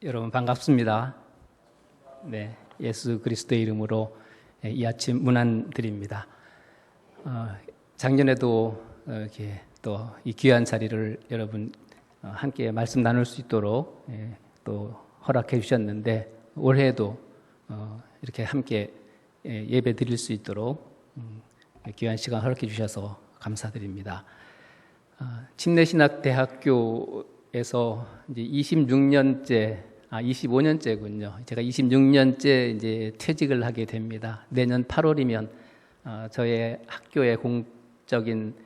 여러분 반갑습니다. 네, 예수 그리스도의 이름으로 이 아침 문안드립니다. 작년에도 이렇게 또 이 귀한 자리를 여러분 함께 말씀 나눌 수 있도록 또 허락해 주셨는데 올해도 이렇게 함께 예배 드릴 수 있도록 귀한 시간 허락해 주셔서 감사드립니다. 침례신학대학교에서 이제 25년째군요. 제가 26년째 이제 퇴직을 하게 됩니다. 내년 8월이면 저의 학교의 공적인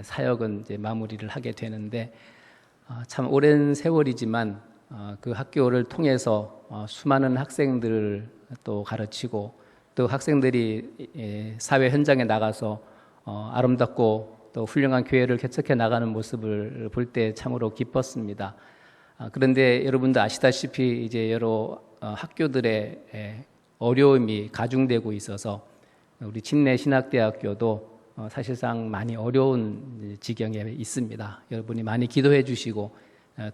사역은 이제 마무리를 하게 되는데 참 오랜 세월이지만 그 학교를 통해서 수많은 학생들을 또 가르치고 또 학생들이 사회 현장에 나가서 아름답고 또 훌륭한 교회를 개척해 나가는 모습을 볼 때 참으로 기뻤습니다. 그런데 여러분도 아시다시피 이제 여러 학교들의 어려움이 가중되고 있어서 우리 침례신학대학교도 사실상 많이 어려운 지경에 있습니다. 여러분이 많이 기도해 주시고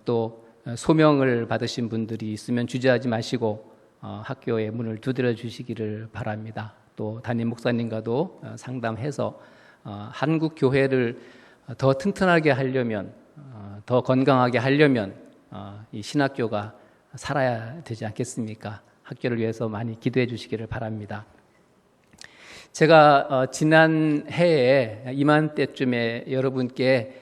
또 소명을 받으신 분들이 있으면 주저하지 마시고 학교의 문을 두드려 주시기를 바랍니다. 또 담임 목사님과도 상담해서 한국 교회를 더 튼튼하게 하려면 더 건강하게 하려면 이 신학교가 살아야 되지 않겠습니까? 학교를 위해서 많이 기도해 주시기를 바랍니다. 제가 지난 해에 이맘때쯤에 여러분께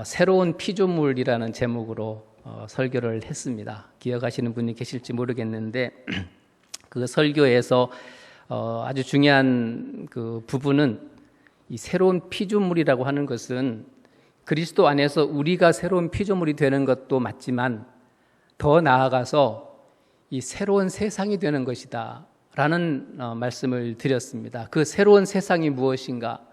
새로운 피조물이라는 제목으로 설교를 했습니다. 기억하시는 분이 계실지 모르겠는데 그 설교에서 아주 중요한 그 부분은 이 새로운 피조물이라고 하는 것은 그리스도 안에서 우리가 새로운 피조물이 되는 것도 맞지만 더 나아가서 이 새로운 세상이 되는 것이다 라는 말씀을 드렸습니다. 그 새로운 세상이 무엇인가?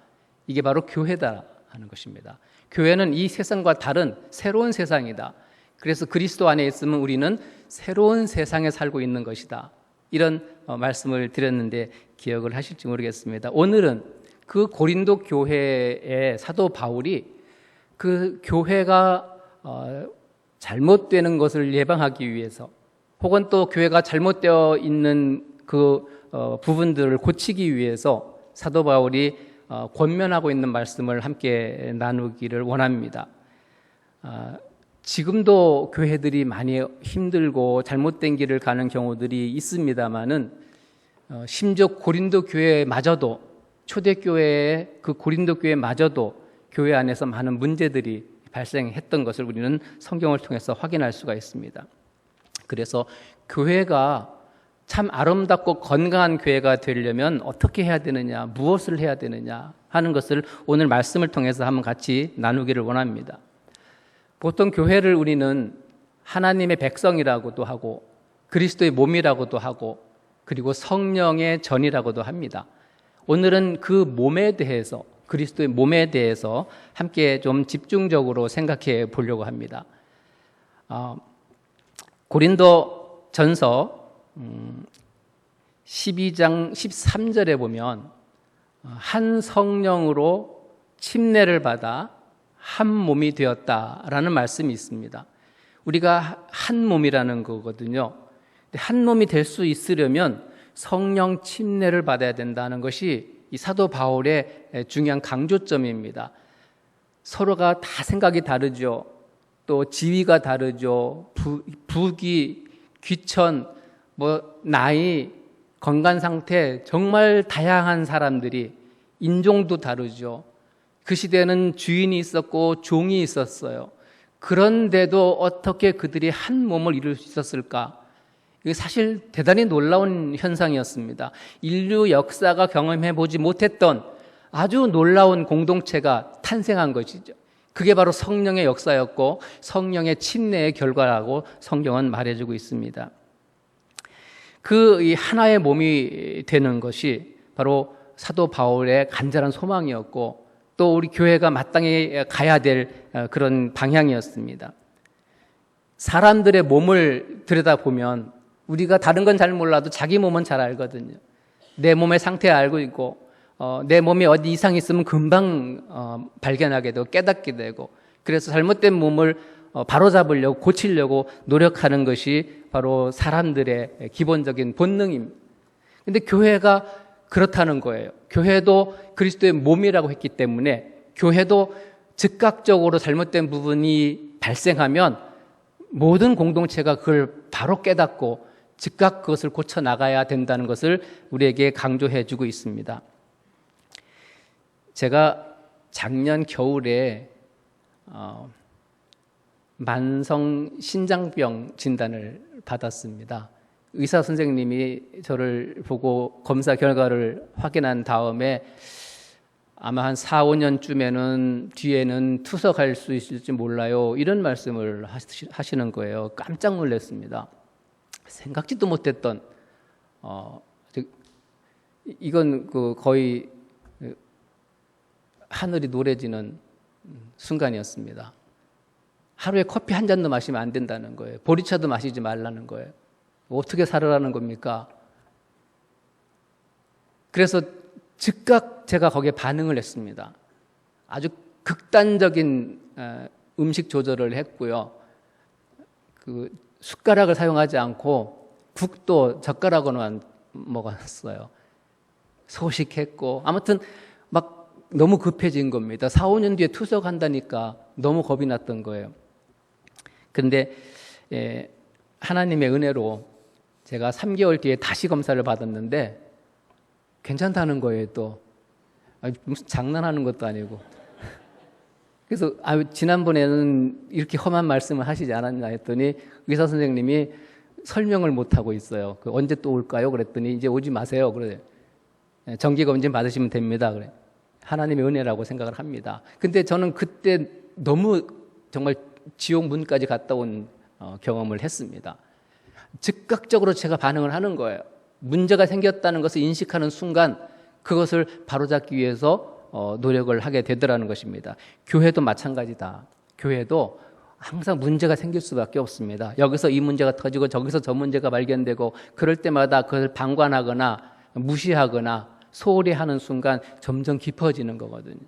이게 바로 교회다 하는 것입니다. 교회는 이 세상과 다른 새로운 세상이다. 그래서 그리스도 안에 있으면 우리는 새로운 세상에 살고 있는 것이다. 이런 말씀을 드렸는데 기억을 하실지 모르겠습니다. 오늘은 그 고린도 교회의 사도 바울이 그 교회가 잘못되는 것을 예방하기 위해서 혹은 또 교회가 잘못되어 있는 그 부분들을 고치기 위해서 사도 바울이 권면하고 있는 말씀을 함께 나누기를 원합니다. 지금도 교회들이 많이 힘들고 잘못된 길을 가는 경우들이 있습니다만은 심지어 고린도 교회마저도 초대교회의 그 고린도 교회마저도 교회 안에서 많은 문제들이 발생했던 것을 우리는 성경을 통해서 확인할 수가 있습니다. 그래서 교회가 참 아름답고 건강한 교회가 되려면 어떻게 해야 되느냐, 무엇을 해야 되느냐 하는 것을 오늘 말씀을 통해서 한번 같이 나누기를 원합니다. 보통 교회를 우리는 하나님의 백성이라고도 하고 그리스도의 몸이라고도 하고 그리고 성령의 전이라고도 합니다. 오늘은 그 몸에 대해서 그리스도의 몸에 대해서 함께 좀 집중적으로 생각해 보려고 합니다. 고린도 전서 12장 13절에 보면 한 성령으로 침례를 받아 한 몸이 되었다라는 말씀이 있습니다. 우리가 한 몸이라는 거거든요. 한 몸이 될 수 있으려면 성령 침례를 받아야 된다는 것이 이 사도 바울의 중요한 강조점입니다. 서로가 다 생각이 다르죠. 또 지위가 다르죠. 부귀, 귀천, 나이, 건강 상태 정말 다양한 사람들이 인종도 다르죠. 그 시대에는 주인이 있었고 종이 있었어요. 그런데도 어떻게 그들이 한 몸을 이룰 수 있었을까? 이게 사실 대단히 놀라운 현상이었습니다. 인류 역사가 경험해 보지 못했던 아주 놀라운 공동체가 탄생한 것이죠. 그게 바로 성령의 역사였고 성령의 침례의 결과라고 성경은 말해주고 있습니다. 이 하나의 몸이 되는 것이 바로 사도 바울의 간절한 소망이었고 또 우리 교회가 마땅히 가야 될 그런 방향이었습니다. 사람들의 몸을 들여다보면 우리가 다른 건 잘 몰라도 자기 몸은 잘 알거든요. 내 몸의 상태 알고 있고 내 몸에 어디 이상이 있으면 금방 발견하게 되고 깨닫게 되고 그래서 잘못된 몸을 바로잡으려고 고치려고 노력하는 것이 바로 사람들의 기본적인 본능입니다. 근데 교회가 그렇다는 거예요. 교회도 그리스도의 몸이라고 했기 때문에 교회도 즉각적으로 잘못된 부분이 발생하면 모든 공동체가 그걸 바로 깨닫고 즉각 그것을 고쳐 나가야 된다는 것을 우리에게 강조해 주고 있습니다. 제가 작년 겨울에 만성 신장병 진단을 받았습니다. 의사 선생님이 저를 보고 검사 결과를 확인한 다음에 아마 한 4, 5년쯤에는 뒤에는 투석할 수 있을지 몰라요. 이런 말씀을 하시는 거예요. 깜짝 놀랐습니다. 생각지도 못했던 이건 거의 하늘이 노래지는 순간이었습니다. 하루에 커피 한 잔도 마시면 안 된다는 거예요. 보리차도 마시지 말라는 거예요. 어떻게 살아라는 겁니까? 그래서 즉각 제가 거기에 반응을 했습니다. 아주 극단적인 음식 조절을 했고요. 그 숟가락을 사용하지 않고 국도 젓가락으로만 먹었어요. 소식했고 아무튼 막 너무 급해진 겁니다. 4, 5년 뒤에 투석한다니까 너무 겁이 났던 거예요. 그런데 하나님의 은혜로 제가 3개월 뒤에 다시 검사를 받았는데 괜찮다는 거예요. 또 무슨 장난하는 것도 아니고. 그래서 지난번에는 이렇게 험한 말씀을 하시지 않았나 했더니 의사 선생님이 설명을 못 하고 있어요. 언제 또 올까요? 그랬더니 이제 오지 마세요. 그래. 정기 검진 받으시면 됩니다. 그래. 하나님의 은혜라고 생각을 합니다. 근데 저는 그때 너무 정말 지옥 문까지 갔다 온 경험을 했습니다. 즉각적으로 제가 반응을 하는 거예요. 문제가 생겼다는 것을 인식하는 순간 그것을 바로잡기 위해서 노력을 하게 되더라는 것입니다. 교회도 마찬가지다. 교회도 항상 문제가 생길 수밖에 없습니다. 여기서 이 문제가 터지고 저기서 저 문제가 발견되고 그럴 때마다 그걸 방관하거나 무시하거나 소홀히 하는 순간 점점 깊어지는 거거든요.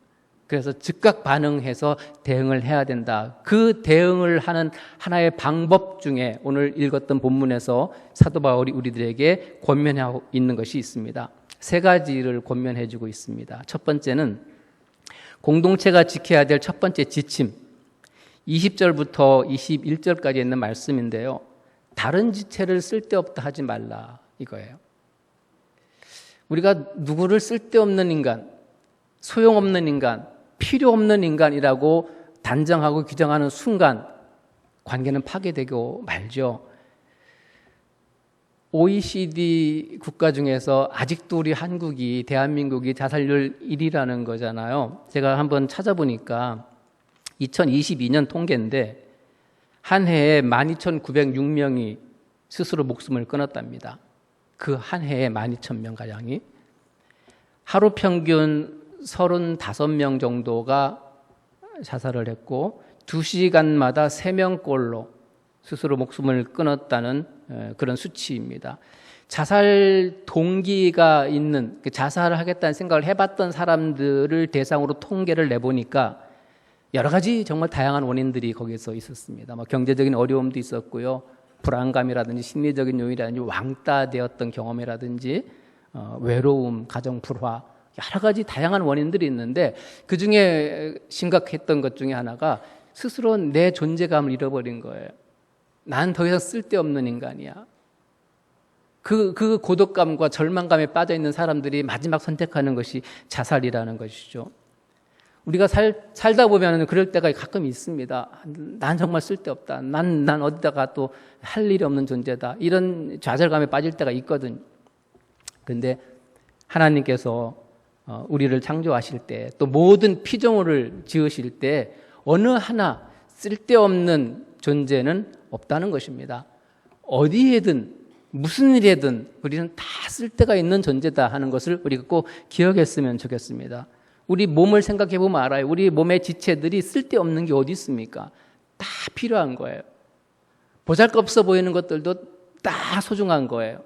그래서 즉각 반응해서 대응을 해야 된다. 그 대응을 하는 하나의 방법 중에 오늘 읽었던 본문에서 사도 바울이 우리들에게 권면하고 있는 것이 있습니다. 3가지를 권면해 주고 있습니다. 첫 번째는 공동체가 지켜야 될 첫 번째 지침, 20절부터 21절까지 있는 말씀인데요. 다른 지체를 쓸데없다 하지 말라 이거예요. 우리가 누구를 쓸데없는 인간, 소용없는 인간, 필요 없는 인간이라고 단정하고 규정하는 순간 관계는 파괴되고 말죠. OECD 국가 중에서 아직도 우리 한국이, 대한민국이 자살률 1위라는 거잖아요. 제가 한번 찾아보니까 2022년 통계인데 한 해에 12,906명이 스스로 목숨을 끊었답니다. 그 한 해에 12,000명가량이. 하루 평균 35명 정도가 자살을 했고 2시간마다 3명꼴로 스스로 목숨을 끊었다는 그런 수치입니다. 자살 동기가 있는, 자살을 하겠다는 생각을 해봤던 사람들을 대상으로 통계를 내보니까 여러 가지 정말 다양한 원인들이 거기서 있었습니다. 경제적인 어려움도 있었고요. 불안감이라든지 심리적인 요인이라든지 왕따 되었던 경험이라든지 외로움, 가정 불화, 여러 가지 다양한 원인들이 있는데 그중에 심각했던 것 중에 하나가 스스로 내 존재감을 잃어버린 거예요. 난 더 이상 쓸데없는 인간이야. 그 고독감과 절망감에 빠져있는 사람들이 마지막 선택하는 것이 자살이라는 것이죠. 우리가 살다 보면 그럴 때가 가끔 있습니다. 난 정말 쓸데없다. 난 어디다가 또 할 일이 없는 존재다. 이런 좌절감에 빠질 때가 있거든요. 그런데 하나님께서 우리를 창조하실 때 또 모든 피조물을 지으실 때 어느 하나 쓸데없는 존재는 없다는 것입니다. 어디에든 무슨 일에든 우리는 다 쓸데가 있는 존재다 하는 것을 우리가 꼭 기억했으면 좋겠습니다. 우리 몸을 생각해 보면 알아요. 우리 몸의 지체들이 쓸데없는 게 어디 있습니까? 다 필요한 거예요. 보잘것없어 보이는 것들도 다 소중한 거예요.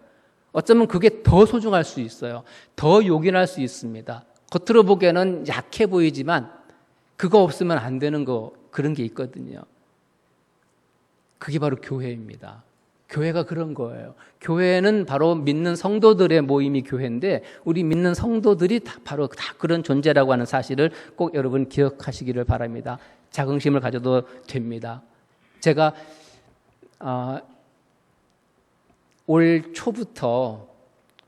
어쩌면 그게 더 소중할 수 있어요. 더 요긴할 수 있습니다. 겉으로 보기에는 약해 보이지만 그거 없으면 안 되는 거, 그런 게 있거든요. 그게 바로 교회입니다. 교회가 그런 거예요. 교회는 바로 믿는 성도들의 모임이 교회인데 우리 믿는 성도들이 바로 다 그런 존재라고 하는 사실을 꼭 여러분 기억하시기를 바랍니다. 자긍심을 가져도 됩니다. 제가 올 초부터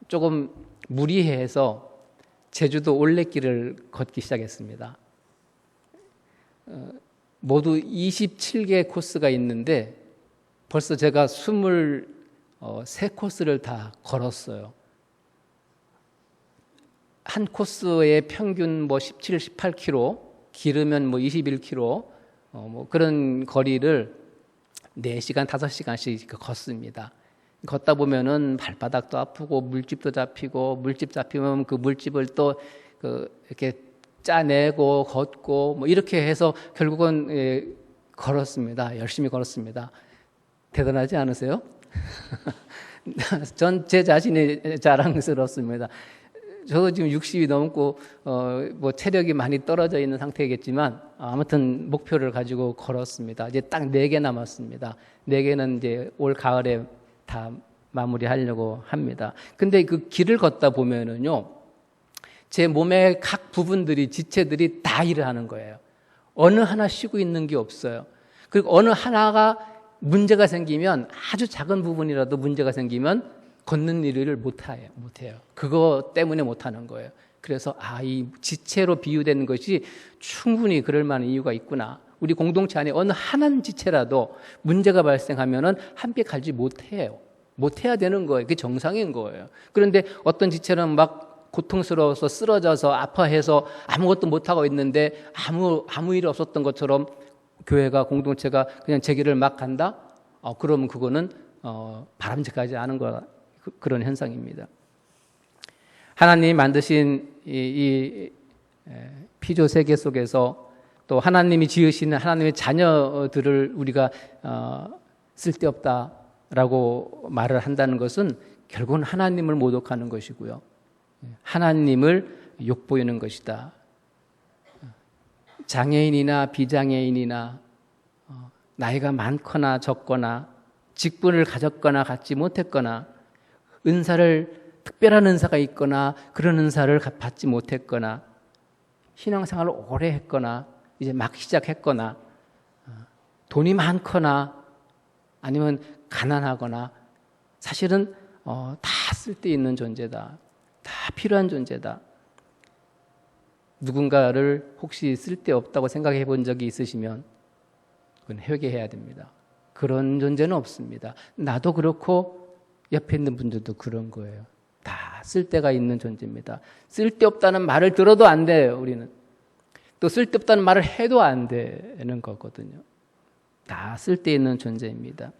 조금 무리해서 제주도 올레길을 걷기 시작했습니다. 모두 27개 코스가 있는데 벌써 제가 23코스를 다 걸었어요. 한 코스에 평균 17, 18km, 길으면 21km, 그런 거리를 4시간, 5시간씩 걷습니다. 걷다 보면은 발바닥도 아프고 물집도 잡히고, 물집 잡히면 그 물집을 또 이렇게 짜내고 걷고 이렇게 해서 결국은 걸었습니다. 열심히 걸었습니다. 대단하지 않으세요? 전 제 자신이 자랑스럽습니다. 저도 지금 60이 넘고 체력이 많이 떨어져 있는 상태겠지만 아무튼 목표를 가지고 걸었습니다. 이제 딱 4개 남았습니다. 4개는 이제 올 가을에 다 마무리하려고 합니다. 근데 그 길을 걷다 보면은요, 제 몸의 각 부분들이, 지체들이 다 일을 하는 거예요. 어느 하나 쉬고 있는 게 없어요. 그리고 어느 하나가 문제가 생기면, 아주 작은 부분이라도 문제가 생기면 걷는 일을 못해요. 그거 때문에 못하는 거예요. 그래서 이 지체로 비유되는 것이 충분히 그럴 만한 이유가 있구나. 우리 공동체 안에 어느 한 지체라도 문제가 발생하면은 함께 가지 못해요. 못해야 되는 거예요. 그게 정상인 거예요. 그런데 어떤 지체는 막 고통스러워서 쓰러져서 아파해서 아무것도 못하고 있는데 아무 일 없었던 것처럼 교회가, 공동체가 그냥 제 길을 막 간다? 그러면 그거는 바람직하지 않은 그런 현상입니다. 하나님이 만드신 이 피조 세계 속에서 또 하나님이 지으시는 하나님의 자녀들을 우리가 쓸데없다라고 말을 한다는 것은 결국은 하나님을 모독하는 것이고요. 하나님을 욕보이는 것이다. 장애인이나 비장애인이나 나이가 많거나 적거나 직분을 가졌거나 갖지 못했거나 특별한 은사가 있거나 그런 은사를 받지 못했거나 신앙생활을 오래 했거나 이제 막 시작했거나 돈이 많거나 아니면 가난하거나 사실은 다 쓸데있는 존재다. 다 필요한 존재다. 누군가를 혹시 쓸데없다고 생각해 본 적이 있으시면 그건 회개해야 됩니다. 그런 존재는 없습니다. 나도 그렇고 옆에 있는 분들도 그런 거예요. 다 쓸데가 있는 존재입니다. 쓸데없다는 말을 들어도 안 돼요, 우리는. 또 쓸데없다는 말을 해도 안 되는 거거든요. 다 쓸데있는 존재입니다.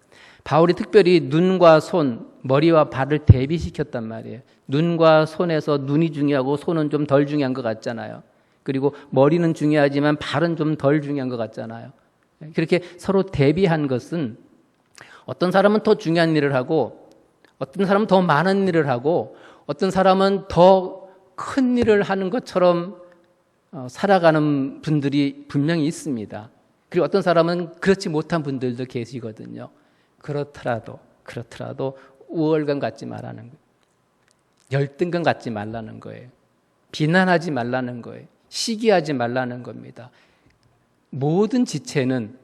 바울이 특별히 눈과 손, 머리와 발을 대비시켰단 말이에요. 눈과 손에서 눈이 중요하고 손은 좀 덜 중요한 것 같잖아요. 그리고 머리는 중요하지만 발은 좀 덜 중요한 것 같잖아요. 그렇게 서로 대비한 것은 어떤 사람은 더 중요한 일을 하고 어떤 사람은 더 많은 일을 하고 어떤 사람은 더 큰 일을 하는 것처럼 살아가는 분들이 분명히 있습니다. 그리고 어떤 사람은 그렇지 못한 분들도 계시거든요. 그렇더라도 우월감 갖지 말라는 거예요. 열등감 갖지 말라는 거예요. 비난하지 말라는 거예요. 시기하지 말라는 겁니다. 모든 지체는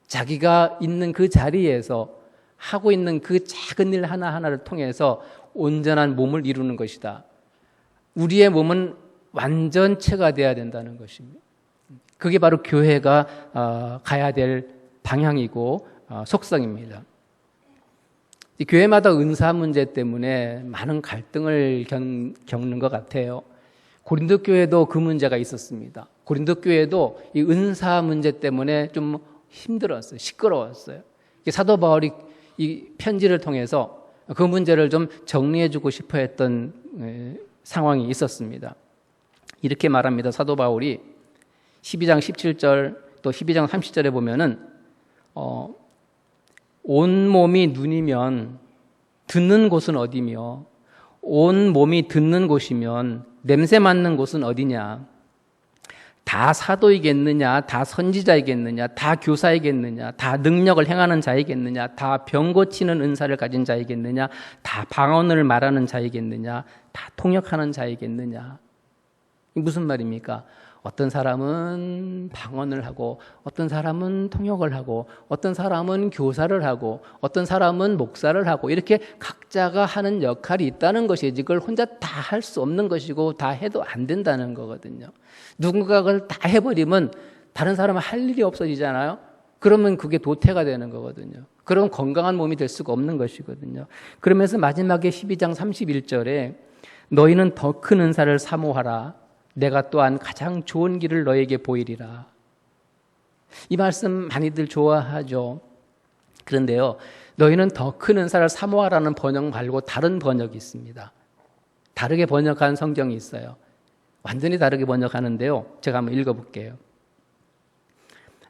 자기가 있는 그 자리에서 하고 있는 그 작은 일 하나하나를 통해서 온전한 몸을 이루는 것이다. 우리의 몸은 완전체가 되어야 된다는 것입니다. 그게 바로 교회가 가야 될 방향이고 속성입니다. 교회마다 은사 문제 때문에 많은 갈등을 겪는 것 같아요. 고린도 교회도 그 문제가 있었습니다. 고린도 교회도 이 은사 문제 때문에 좀 힘들었어요. 시끄러웠어요. 사도 바울이 이 편지를 통해서 그 문제를 좀 정리해주고 싶어 했던 상황이 있었습니다. 이렇게 말합니다. 사도 바울이 12장 17절 또 12장 30절에 보면은 온 몸이 눈이면 듣는 곳은 어디며 온 몸이 듣는 곳이면 냄새 맡는 곳은 어디냐. 다 사도이겠느냐, 다 선지자이겠느냐, 다 교사이겠느냐, 다 능력을 행하는 자이겠느냐, 다 병 고치는 은사를 가진 자이겠느냐, 다 방언을 말하는 자이겠느냐, 다 통역하는 자이겠느냐. 무슨 말입니까? 어떤 사람은 방언을 하고, 어떤 사람은 통역을 하고, 어떤 사람은 교사를 하고, 어떤 사람은 목사를 하고, 이렇게 각자가 하는 역할이 있다는 것이지, 그걸 혼자 다 할 수 없는 것이고 다 해도 안 된다는 거거든요. 누군가가 그걸 다 해버리면 다른 사람은 할 일이 없어지잖아요. 그러면 그게 도태가 되는 거거든요. 그럼 건강한 몸이 될 수가 없는 것이거든요. 그러면서 마지막에 12장 31절에 너희는 더 큰 은사를 사모하라. 내가 또한 가장 좋은 길을 너에게 보이리라. 이 말씀 많이들 좋아하죠. 그런데요, 너희는 더 큰 은사를 사모하라는 번역 말고 다른 번역이 있습니다. 다르게 번역한 성경이 있어요. 완전히 다르게 번역하는데요, 제가 한번 읽어볼게요.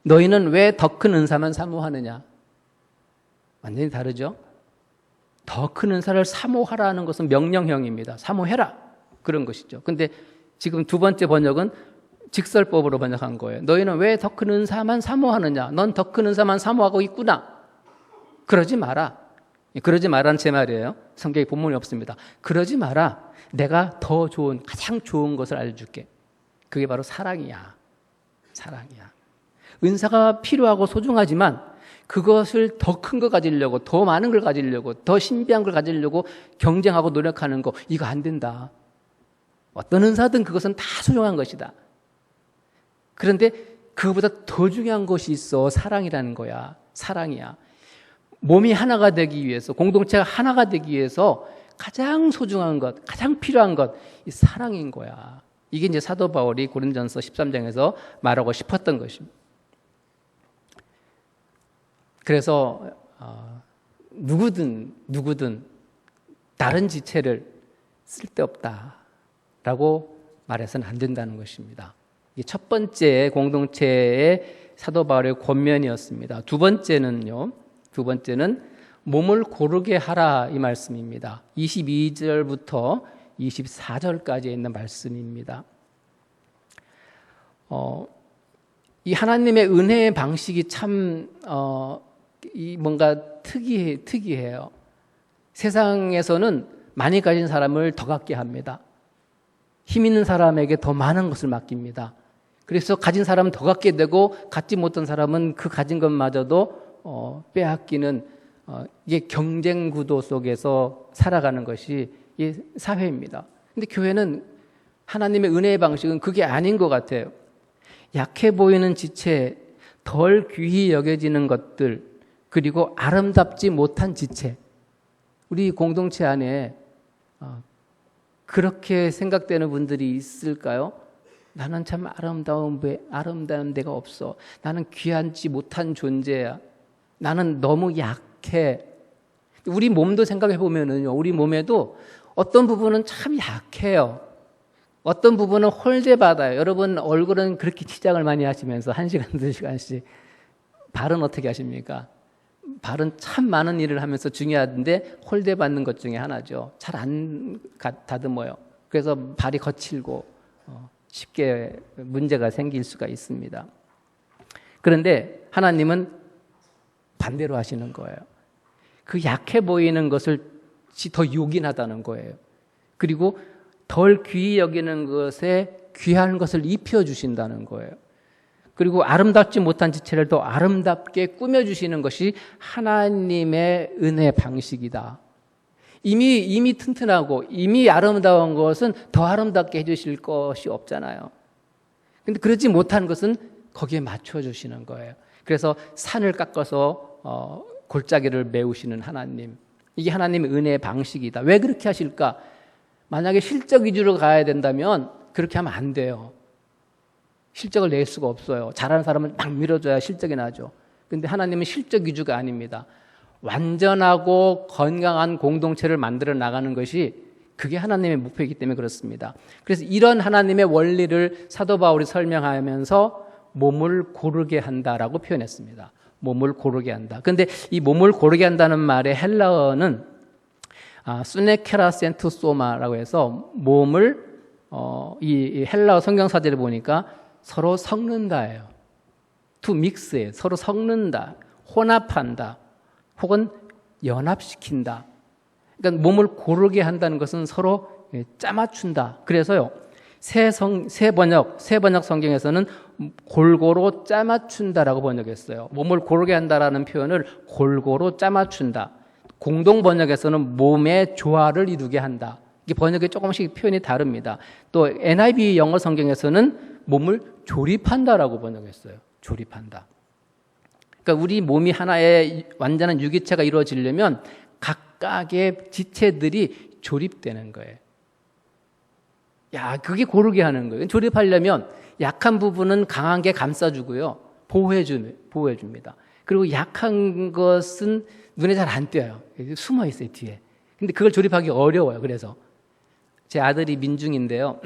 너희는 왜 더 큰 은사만 사모하느냐? 완전히 다르죠? 더 큰 은사를 사모하라는 것은 명령형입니다. 사모해라, 그런 것이죠. 근데 지금 두 번째 번역은 직설법으로 번역한 거예요. 너희는 왜 더 큰 은사만 사모하느냐? 넌 더 큰 은사만 사모하고 있구나. 그러지 마라. 그러지 마라는 제 말이에요. 성경에 본문이 없습니다. 그러지 마라. 내가 더 좋은, 가장 좋은 것을 알려줄게. 그게 바로 사랑이야. 사랑이야. 은사가 필요하고 소중하지만 그것을 더 큰 거 가지려고, 더 많은 걸 가지려고, 더 신비한 걸 가지려고 경쟁하고 노력하는 거, 이거 안 된다. 어떤 은사든 그것은 다 소중한 것이다. 그런데 그거보다 더 중요한 것이 있어. 사랑이라는 거야. 사랑이야. 몸이 하나가 되기 위해서, 공동체가 하나가 되기 위해서 가장 소중한 것, 가장 필요한 것, 이 사랑인 거야. 이게 이제 사도 바울이 고린전서 13장에서 말하고 싶었던 것입니다. 그래서 누구든 다른 지체를 쓸데없다라고 말해서는 안 된다는 것입니다. 이게 첫 번째 공동체의 사도 바울의 권면이었습니다. 두 번째는 몸을 고르게 하라, 이 말씀입니다. 22절부터 24절까지 있는 말씀입니다. 이 하나님의 은혜의 방식이 참 뭔가 특이해요. 세상에서는 많이 가진 사람을 더 갖게 합니다. 힘 있는 사람에게 더 많은 것을 맡깁니다. 그래서 가진 사람은 더 갖게 되고 갖지 못한 사람은 그 가진 것마저도 빼앗기는 이게 경쟁 구도 속에서 살아가는 것이 이 사회입니다. 근데 교회는 하나님의 은혜의 방식은 그게 아닌 것 같아요. 약해 보이는 지체, 덜 귀히 여겨지는 것들, 그리고 아름답지 못한 지체, 우리 공동체 안에 그렇게 생각되는 분들이 있을까요? 나는 참 아름다운 데가 없어. 나는 귀하지 못한 존재야. 나는 너무 약해. 우리 몸도 생각해 보면은요, 우리 몸에도 어떤 부분은 참 약해요. 어떤 부분은 홀대받아요. 여러분 얼굴은 그렇게 치장을 많이 하시면서 1시간, 2시간씩 발은 어떻게 하십니까? 발은 참 많은 일을 하면서 중요한데 홀대받는 것 중에 하나죠. 잘 안 다듬어요. 그래서 발이 거칠고 쉽게 문제가 생길 수가 있습니다. 그런데 하나님은 반대로 하시는 거예요. 그 약해 보이는 것을 더 요긴하다는 거예요. 그리고 덜 귀히 여기는 것에 귀한 것을 입혀주신다는 거예요. 그리고 아름답지 못한 지체를 더 아름답게 꾸며주시는 것이 하나님의 은혜 방식이다. 이미 튼튼하고 이미 아름다운 것은 더 아름답게 해주실 것이 없잖아요. 근데 그러지 못한 것은 거기에 맞춰주시는 거예요. 그래서 산을 깎아서 골짜기를 메우시는 하나님, 이게 하나님의 은혜의 방식이다. 왜 그렇게 하실까? 만약에 실적 위주로 가야 된다면 그렇게 하면 안 돼요. 실적을 낼 수가 없어요. 잘하는 사람은 막 밀어줘야 실적이 나죠. 그런데 하나님은 실적 위주가 아닙니다. 완전하고 건강한 공동체를 만들어 나가는 것이 그게 하나님의 목표이기 때문에 그렇습니다. 그래서 이런 하나님의 원리를 사도 바울이 설명하면서 몸을 고르게 한다라고 표현했습니다. 몸을 고르게 한다. 그런데 이 몸을 고르게 한다는 말의 헬라어는 수네케라 센투소마라고 해서 몸을 이 헬라어 성경사제를 보니까 서로 섞는다예요. to mix예요. 서로 섞는다, 혼합한다, 혹은 연합시킨다. 그러니까 몸을 고르게 한다는 것은 서로 짜맞춘다. 그래서요, 새 번역 성경에서는 골고루 짜맞춘다라고 번역했어요. 몸을 고르게 한다라는 표현을 골고루 짜맞춘다. 공동 번역에서는 몸의 조화를 이루게 한다. 이게 번역이 조금씩 표현이 다릅니다. 또 NIV 영어 성경에서는 몸을 조립한다라고 번역했어요. 조립한다. 그러니까 우리 몸이 하나의 완전한 유기체가 이루어지려면 각각의 지체들이 조립되는 거예요. 야, 그게 고르게 하는 거예요. 조립하려면 약한 부분은 강한 게 감싸주고요. 보호해줍니다. 그리고 약한 것은 눈에 잘 안 띄어요. 숨어 있어요, 뒤에. 근데 그걸 조립하기 어려워요. 그래서 제 아들이 민중인데요.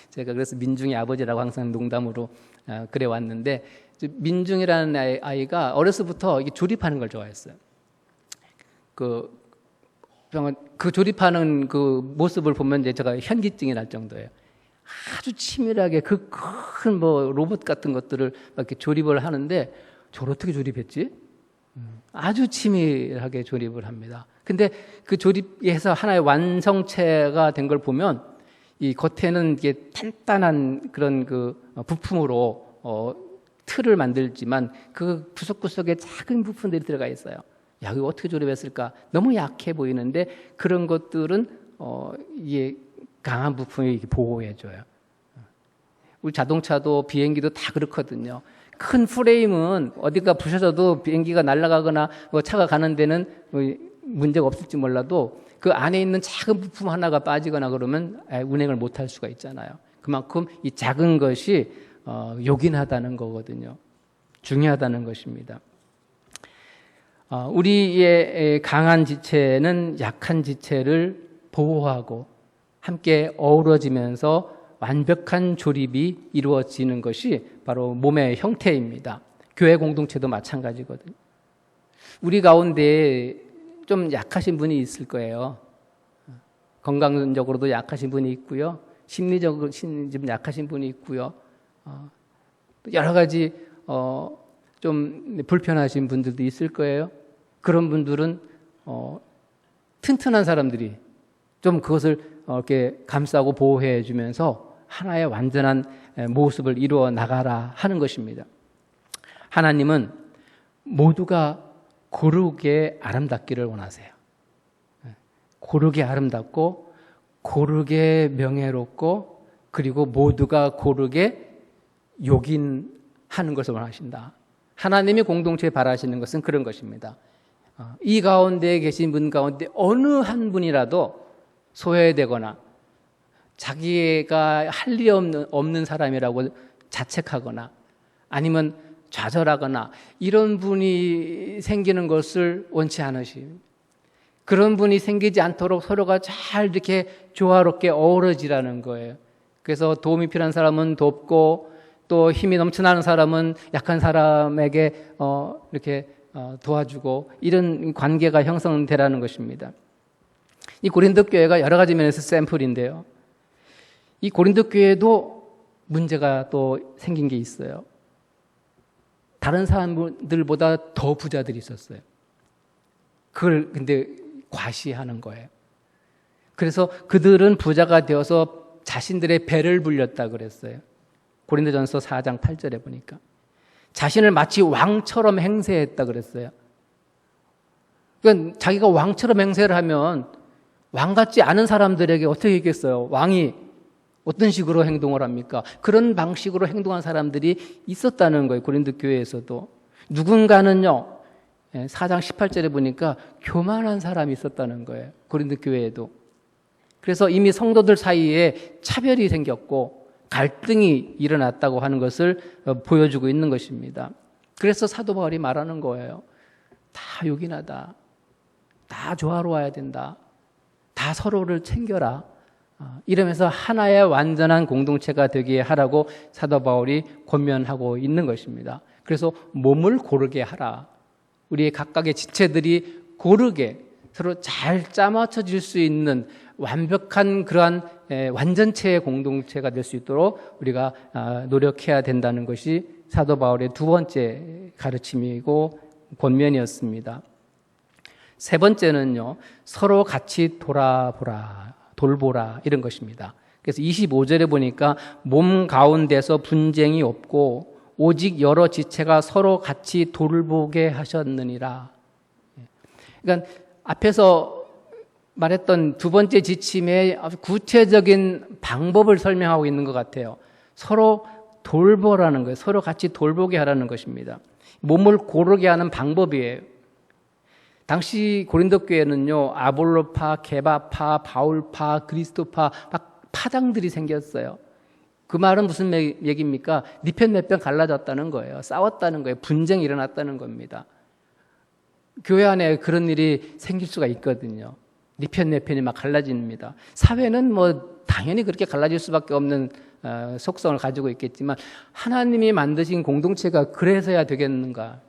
제가 그래서 민중의 아버지라고 항상 농담으로 그래 왔는데, 민중이라는 아이가 어려서부터 조립하는 걸 좋아했어요. 그 조립하는 그 모습을 보면 이제 제가 현기증이 날 정도예요. 아주 치밀하게 그 큰 로봇 같은 것들을 이렇게 조립을 하는데, 저걸 어떻게 조립했지? 아주 치밀하게 조립을 합니다. 근데 그 조립해서 하나의 완성체가 된 걸 보면, 이 겉에는 이게 단단한 그런 그 부품으로 틀을 만들지만 그 구석구석에 작은 부품들이 들어가 있어요. 야, 이거 어떻게 조립했을까? 너무 약해 보이는데 그런 것들은 이게 강한 부품이 보호해줘요. 우리 자동차도 비행기도 다 그렇거든요. 큰 프레임은 어디가 부셔져도 비행기가 날아가거나 차가 가는 데는 문제가 없을지 몰라도 그 안에 있는 작은 부품 하나가 빠지거나 그러면 운행을 못할 수가 있잖아요. 그만큼 이 작은 것이 요긴하다는 거거든요. 중요하다는 것입니다. 우리의 강한 지체는 약한 지체를 보호하고 함께 어우러지면서 완벽한 조립이 이루어지는 것이 바로 몸의 형태입니다. 교회 공동체도 마찬가지거든요. 우리 가운데 좀 약하신 분이 있을 거예요. 건강적으로도 약하신 분이 있고요. 심리적으로 좀 약하신 분이 있고요. 여러 가지 좀 불편하신 분들도 있을 거예요. 그런 분들은 튼튼한 사람들이 좀 그것을 이렇게 감싸고 보호해 주면서 하나의 완전한 모습을 이루어 나가라 하는 것입니다. 하나님은 모두가 고르게 아름답기를 원하세요. 고르게 아름답고 고르게 명예롭고 그리고 모두가 고르게 요긴하는 것을 원하신다. 하나님이 공동체에 바라시는 것은 그런 것입니다. 이 가운데 계신 분 가운데 어느 한 분이라도 소외되거나 자기가 할 일이 없는 사람이라고 자책하거나 아니면 좌절하거나 이런 분이 생기는 것을 원치 않으십니다. 그런 분이 생기지 않도록 서로가 잘 이렇게 조화롭게 어우러지라는 거예요. 그래서 도움이 필요한 사람은 돕고 또 힘이 넘쳐나는 사람은 약한 사람에게 이렇게 도와주고 이런 관계가 형성되라는 것입니다. 이 고린도 교회가 여러 가지 면에서 샘플인데요. 이 고린도 교회도 문제가 또 생긴 게 있어요. 다른 사람들보다 더 부자들이 있었어요. 그걸 근데 과시하는 거예요. 그래서 그들은 부자가 되어서 자신들의 배를 불렸다 그랬어요. 고린도전서 4장 8절에 보니까 자신을 마치 왕처럼 행세했다 그랬어요. 그러니까 자기가 왕처럼 행세를 하면 왕 같지 않은 사람들에게 어떻게 했겠어요? 왕이 어떤 식으로 행동을 합니까? 그런 방식으로 행동한 사람들이 있었다는 거예요. 고린도 교회에서도. 누군가는요. 4장 18절에 보니까 교만한 사람이 있었다는 거예요. 고린도 교회에도. 그래서 이미 성도들 사이에 차별이 생겼고 갈등이 일어났다고 하는 것을 보여주고 있는 것입니다. 그래서 사도 바울이 말하는 거예요. 다 요긴하다. 다 조화로워야 된다. 다 서로를 챙겨라. 이러면서 하나의 완전한 공동체가 되게 하라고 사도 바울이 권면하고 있는 것입니다. 그래서 몸을 고르게 하라. 우리의 각각의 지체들이 고르게 서로 잘 짜맞춰질 수 있는 완벽한 그러한 완전체의 공동체가 될 수 있도록 우리가 노력해야 된다는 것이 사도 바울의 두 번째 가르침이고 권면이었습니다. 세 번째는요, 서로 같이 돌보라 이런 것입니다. 그래서 25절에 보니까 몸 가운데서 분쟁이 없고 오직 여러 지체가 서로 같이 돌보게 하셨느니라. 그러니까 앞에서 말했던 두 번째 지침의 아주 구체적인 방법을 설명하고 있는 것 같아요. 서로 돌보라는 거예요. 서로 같이 돌보게 하라는 것입니다. 몸을 고르게 하는 방법이에요. 당시 고린도 교회는요, 아볼로파, 게바파, 바울파, 그리스도파 막 파당들이 생겼어요. 그 말은 무슨 얘기입니까? 네 편 내 편 갈라졌다는 거예요. 싸웠다는 거예요. 분쟁이 일어났다는 겁니다. 교회 안에 그런 일이 생길 수가 있거든요. 네 편 내 편이 막 갈라집니다. 사회는 뭐 당연히 그렇게 갈라질 수밖에 없는 속성을 가지고 있겠지만 하나님이 만드신 공동체가 그래서야 되겠는가?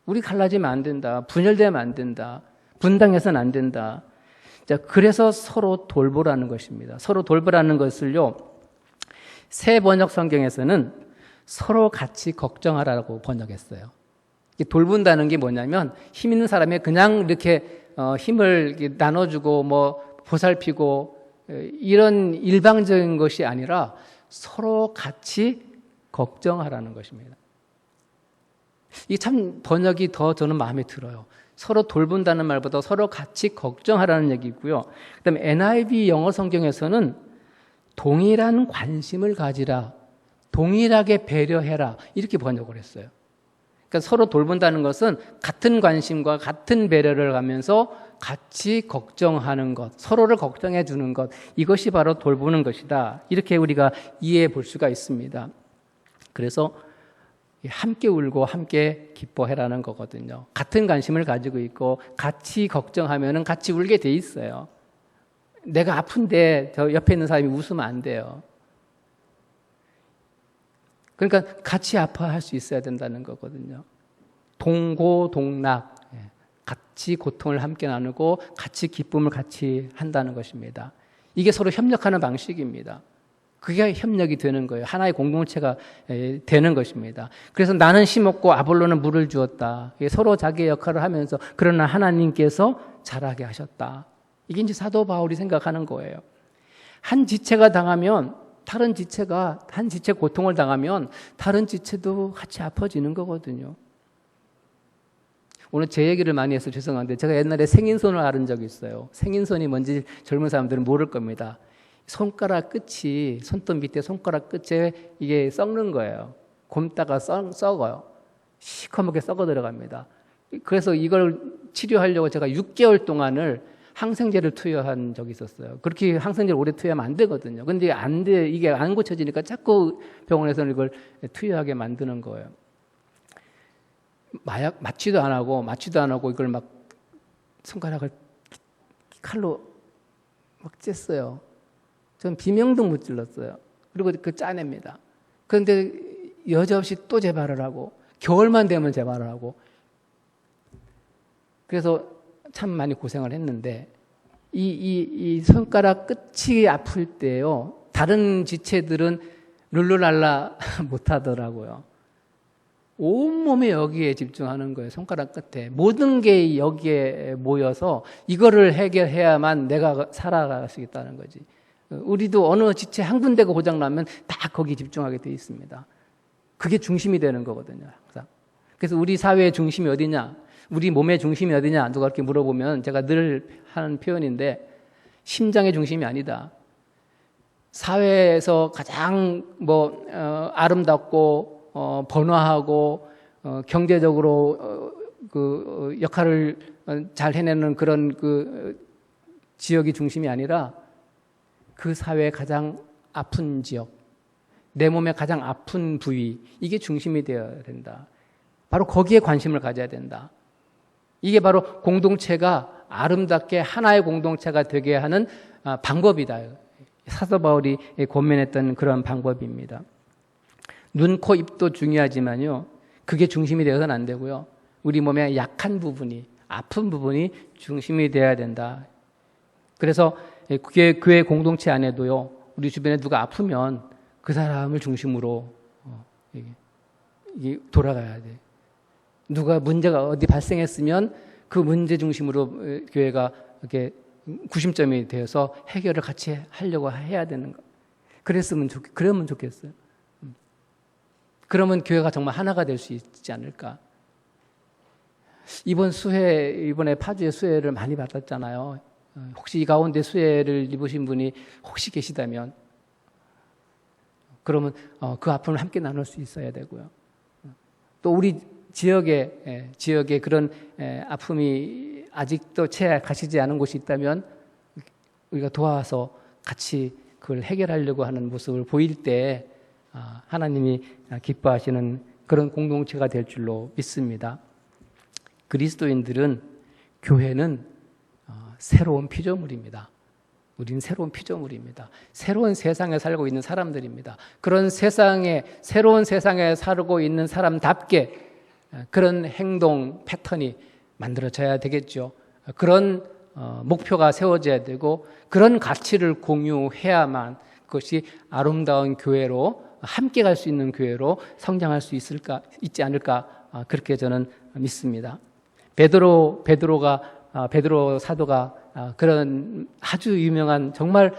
우리 갈라지면 안 된다. 분열되면 안 된다. 분당해서는 안 된다. 자, 그래서 서로 돌보라는 것입니다. 서로 돌보라는 것을요, 새 번역 성경에서는 서로 같이 걱정하라고 번역했어요. 돌본다는 게 뭐냐면 힘 있는 사람이 그냥 이렇게 힘을 나눠주고 뭐 보살피고 이런 일방적인 것이 아니라 서로 같이 걱정하라는 것입니다. 이게 참 번역이 더 저는 마음에 들어요. 서로 돌본다는 말보다 서로 같이 걱정하라는 얘기고요. 그다음에 NIV 영어 성경에서는 동일한 관심을 가지라, 동일하게 배려해라 이렇게 번역을 했어요. 그러니까 서로 돌본다는 것은 같은 관심과 같은 배려를 하면서 같이 걱정하는 것, 서로를 걱정해 주는 것, 이것이 바로 돌보는 것이다. 이렇게 우리가 이해해 볼 수가 있습니다. 그래서 함께 울고 함께 기뻐해라는 거거든요. 같은 관심을 가지고 있고 같이 걱정하면은 같이 울게 돼 있어요. 내가 아픈데 저 옆에 있는 사람이 웃으면 안 돼요. 그러니까 같이 아파할 수 있어야 된다는 거거든요. 동고동락, 같이 고통을 함께 나누고 같이 기쁨을 같이 한다는 것입니다. 이게 서로 협력하는 방식입니다. 그게 협력이 되는 거예요. 하나의 공동체가 되는 것입니다. 그래서 나는 심었고 아볼로는 물을 주었다. 서로 자기의 역할을 하면서 그러나 하나님께서 자라게 하셨다. 이게 이제 사도 바울이 생각하는 거예요. 한 지체가 당하면 다른 지체가, 한 지체 고통을 당하면 다른 지체도 같이 아파지는 거거든요. 오늘 제 얘기를 많이 해서 죄송한데 제가 옛날에 생인선을 앓은 적이 있어요. 생인선이 뭔지 젊은 사람들은 모를 겁니다. 손가락 끝이, 손톱 밑에 손가락 끝에 이게 썩는 거예요. 곪다가 썩어요. 시커멓게 썩어 들어갑니다. 그래서 이걸 치료하려고 제가 6개월 동안을 항생제를 투여한 적이 있었어요. 그렇게 항생제를 오래 투여하면 안 되거든요. 근데 안 돼, 이게 안 고쳐지니까 자꾸 병원에서는 이걸 투여하게 만드는 거예요. 맞지도 안 하고 이걸 막 손가락을 칼로 막 쬐어요. 전 비명도 못 질렀어요. 그리고 그 짜냅니다. 그런데 여지없이 또 재발을 하고 겨울만 되면 재발을 하고 그래서 참 많이 고생을 했는데 이 손가락 끝이 아플 때요. 다른 지체들은 룰루랄라 못하더라고요. 온몸에 여기에 집중하는 거예요. 손가락 끝에. 모든 게 여기에 모여서 이거를 해결해야만 내가 살아갈 수 있다는 거지. 우리도 어느 지체 한 군데가 고장나면 다 거기 집중하게 돼 있습니다. 그게 중심이 되는 거거든요. 항상. 그래서 우리 사회의 중심이 어디냐? 우리 몸의 중심이 어디냐? 누가 그렇게 물어보면 제가 늘 하는 표현인데 심장의 중심이 아니다. 사회에서 가장 아름답고 번화하고 경제적으로 그 역할을 잘 해내는 그런 그 지역이 중심이 아니라 그 사회의 가장 아픈 지역, 내 몸의 가장 아픈 부위, 이게 중심이 되어야 된다. 바로 거기에 관심을 가져야 된다. 이게 바로 공동체가 아름답게 하나의 공동체가 되게 하는 방법이다. 사도 바울이 권면했던 그런 방법입니다. 눈, 코, 입도 중요하지만요. 그게 중심이 되어서는 안 되고요. 우리 몸의 약한 부분이, 아픈 부분이 중심이 되어야 된다. 그래서 교회 공동체 안에도요. 우리 주변에 누가 아프면 그 사람을 중심으로 이게 돌아가야 돼. 누가 문제가 어디 발생했으면 그 문제 중심으로 교회가 이렇게 구심점이 되어서 해결을 같이 하려고 해야 되는 거. 그러면 좋겠어요. 그러면 교회가 정말 하나가 될 수 있지 않을까. 이번에 파주에 수혜를 많이 받았잖아요. 혹시 이 가운데 수혜를 입으신 분이 혹시 계시다면, 그러면 그 아픔을 함께 나눌 수 있어야 되고요. 또 우리 지역에 그런 아픔이 아직도 채 가시지 않은 곳이 있다면 우리가 도와서 같이 그걸 해결하려고 하는 모습을 보일 때 하나님이 기뻐하시는 그런 공동체가 될 줄로 믿습니다. 그리스도인들은, 교회는 새로운 피조물입니다. 우리는 새로운 피조물입니다. 새로운 세상에 살고 있는 사람들입니다. 그런 새로운 세상에 살고 있는 사람답게 그런 행동 패턴이 만들어져야 되겠죠. 그런 목표가 세워져야 되고, 그런 가치를 공유해야만 그것이 아름다운 교회로, 함께 갈 수 있는 교회로 성장할 수 있지 않을까, 그렇게 저는 믿습니다. 베드로 사도가 그런 아주 유명한 정말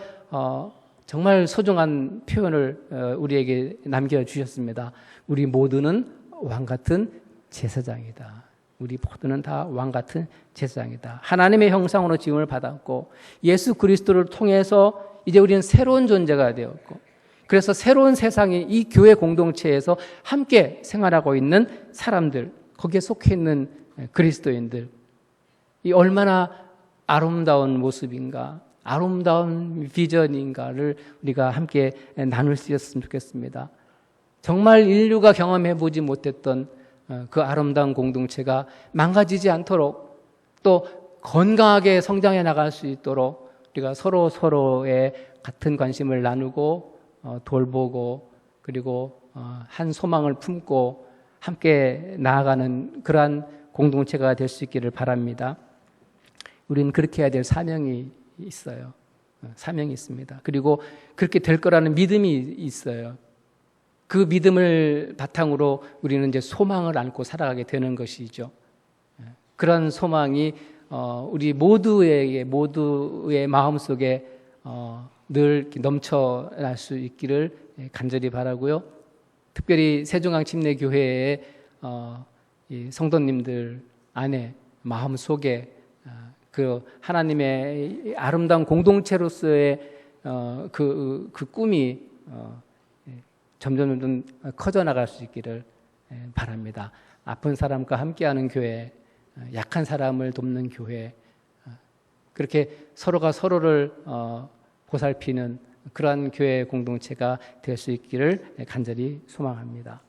소중한 표현을 우리에게 남겨주셨습니다. 우리 모두는 왕 같은 제사장이다. 우리 모두는 다 왕 같은 제사장이다. 하나님의 형상으로 지음을 받았고, 예수 그리스도를 통해서 이제 우리는 새로운 존재가 되었고, 그래서 새로운 세상이 이 교회 공동체에서 함께 생활하고 있는 사람들, 거기에 속해 있는 그리스도인들, 이 얼마나 아름다운 모습인가, 아름다운 비전인가를 우리가 함께 나눌 수 있었으면 좋겠습니다. 정말 인류가 경험해 보지 못했던 그 아름다운 공동체가 망가지지 않도록, 또 건강하게 성장해 나갈 수 있도록 우리가 서로의 같은 관심을 나누고 돌보고, 그리고 한 소망을 품고 함께 나아가는 그러한 공동체가 될 수 있기를 바랍니다. 우리는 그렇게 해야 될 사명이 있어요. 사명이 있습니다. 그리고 그렇게 될 거라는 믿음이 있어요. 그 믿음을 바탕으로 우리는 이제 소망을 안고 살아가게 되는 것이죠. 그런 소망이 우리 모두의 마음속에 늘 넘쳐날 수 있기를 간절히 바라고요. 특별히 세종항 침례교회의 성도님들 안에, 마음속에 그 하나님의 아름다운 공동체로서의 그 꿈이 점점 커져나갈 수 있기를 바랍니다. 아픈 사람과 함께하는 교회, 약한 사람을 돕는 교회, 그렇게 서로가 서로를 보살피는 그러한 교회 공동체가 될 수 있기를 간절히 소망합니다.